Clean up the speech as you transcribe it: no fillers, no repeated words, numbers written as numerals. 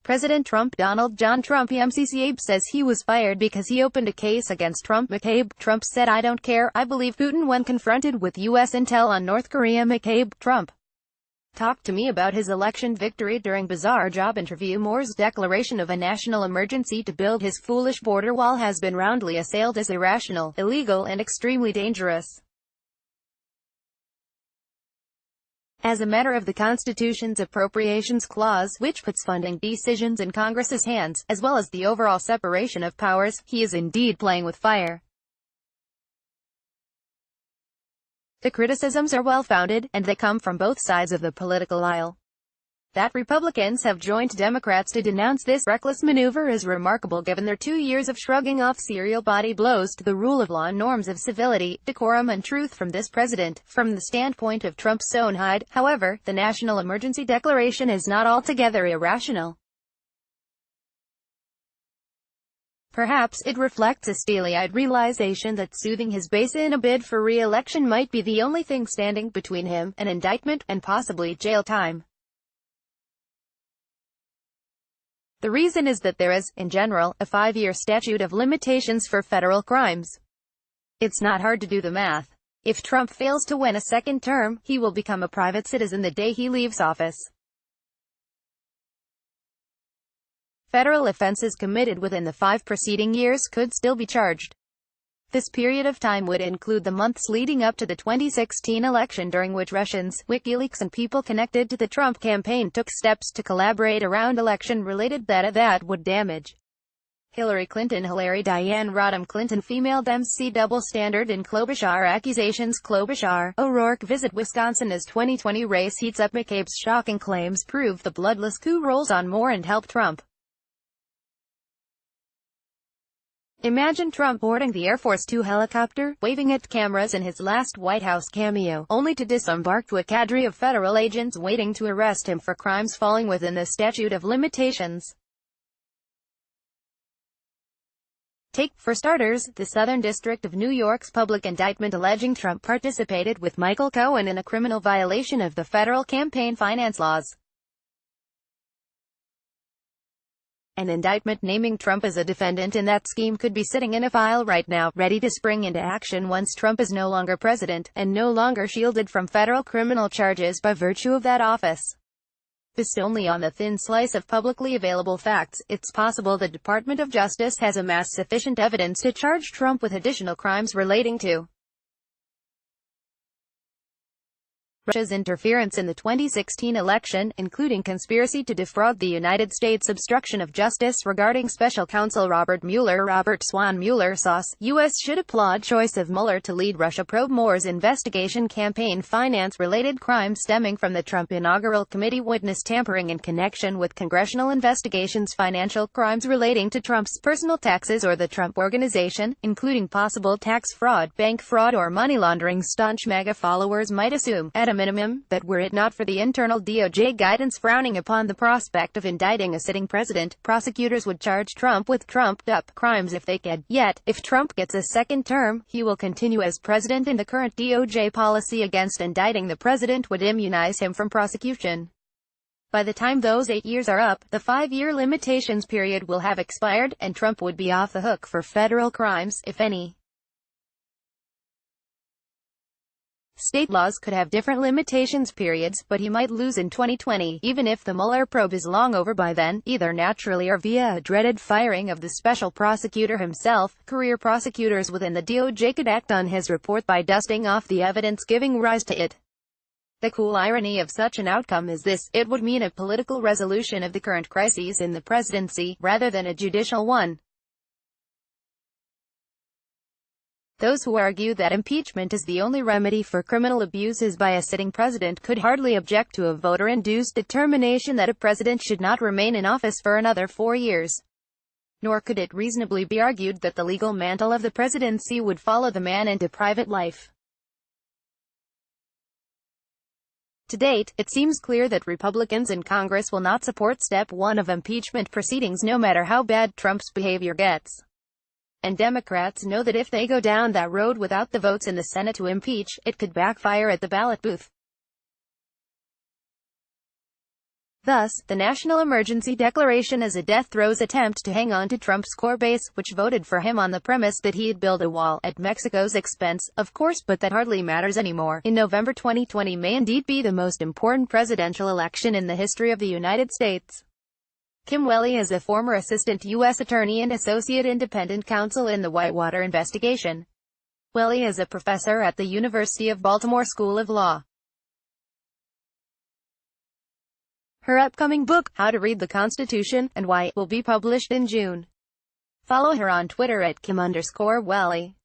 President TrumpDonald John TrumpMcCabe says he was fired because he opened a case against Trump McCabe. Trump said, "I don't care. I believe Putin." When confronted with U.S. intel on North Korea McCabe, Trump talked to me about his election victory during bizarre job interview. Moore's declaration of a national emergency to build his foolish border wall has been roundly assailed as irrational, illegal, and extremely dangerous. As a matter of the Constitution's Appropriations Clause, which puts funding decisions in Congress's hands, as well as the overall separation of powers, he is indeed playing with fire. The criticisms are well-founded, and they come from both sides of the political aisle. That Republicans have joined Democrats to denounce this reckless maneuver is remarkable given their 2 years of shrugging off serial body blows to the rule of law and norms of civility, decorum and truth from this president. From the standpoint of Trump's own hide, however, the national emergency declaration is not altogether irrational. Perhaps it reflects a steely-eyed realization that soothing his base in a bid for re-election might be the only thing standing between him, an indictment, and possibly jail time. The reason is that there is, in general, a 5-year statute of limitations for federal crimes. It's not hard to do the math. If Trump fails to win a second term, he will become a private citizen the day he leaves office. Federal offenses committed within the 5 preceding years could still be charged. This period of time would include the months leading up to the 2016 election, during which Russians, WikiLeaks and people connected to the Trump campaign took steps to collaborate around election-related data that would damage Hillary Clinton. Hillary Diane Rodham Clinton female MC double standard in Klobuchar accusations. Klobuchar, O'Rourke visit Wisconsin as 2020 race heats up. McCabe's shocking claims prove the bloodless coup rolls on more and help Trump. Imagine Trump boarding the Air Force Two helicopter, waving at cameras in his last White House cameo, only to disembark to a cadre of federal agents waiting to arrest him for crimes falling within the statute of limitations. Take, for starters, the Southern District of New York's public indictment alleging Trump participated with Michael Cohen in a criminal violation of the federal campaign finance laws. An indictment naming Trump as a defendant in that scheme could be sitting in a file right now, ready to spring into action once Trump is no longer president, and no longer shielded from federal criminal charges by virtue of that office. Based only on the thin slice of publicly available facts, it's possible the Department of Justice has amassed sufficient evidence to charge Trump with additional crimes relating to Russia's interference in the 2016 election, including conspiracy to defraud the United States, obstruction of justice regarding special counsel Robert Swan Mueller sauce. U.S. should applaud choice of Mueller to lead Russia probe. Moore's investigation campaign finance-related crimes stemming from the Trump inaugural committee, witness tampering in connection with congressional investigations, financial crimes relating to Trump's personal taxes or the Trump Organization, including possible tax fraud, bank fraud, or money laundering. Staunch MAGA followers might assume, at a minimum, that were it not for the internal DOJ guidance frowning upon the prospect of indicting a sitting president, prosecutors would charge Trump with trumped-up crimes if they could. Yet, if Trump gets a second term, he will continue as president, and the current DOJ policy against indicting the president would immunize him from prosecution. By the time those 8 years are up, the 5-year limitations period will have expired, and Trump would be off the hook for federal crimes, if any. State laws could have different limitations periods, but he might lose in 2020, even if the Mueller probe is long over by then, either naturally or via a dreaded firing of the special prosecutor himself. Career prosecutors within the DOJ could act on his report by dusting off the evidence giving rise to it. The cool irony of such an outcome is this: it would mean a political resolution of the current crises in the presidency, rather than a judicial one. Those who argue that impeachment is the only remedy for criminal abuses by a sitting president could hardly object to a voter-induced determination that a president should not remain in office for another 4 years. Nor could it reasonably be argued that the legal mantle of the presidency would follow the man into private life. To date, it seems clear that Republicans in Congress will not support Step 1 of impeachment proceedings, no matter how bad Trump's behavior gets. And Democrats know that if they go down that road without the votes in the Senate to impeach, it could backfire at the ballot booth. Thus, the national emergency declaration is a death throes attempt to hang on to Trump's core base, which voted for him on the premise that he'd build a wall, at Mexico's expense, of course, but that hardly matters anymore. In November 2020 may indeed be the most important presidential election in the history of the United States. Kim Welly is a former assistant U.S. attorney and associate independent counsel in the Whitewater investigation. Welly is a professor at the University of Baltimore School of Law. Her upcoming book, How to Read the Constitution, and Why, will be published in June. Follow her on Twitter at Kim_Welly.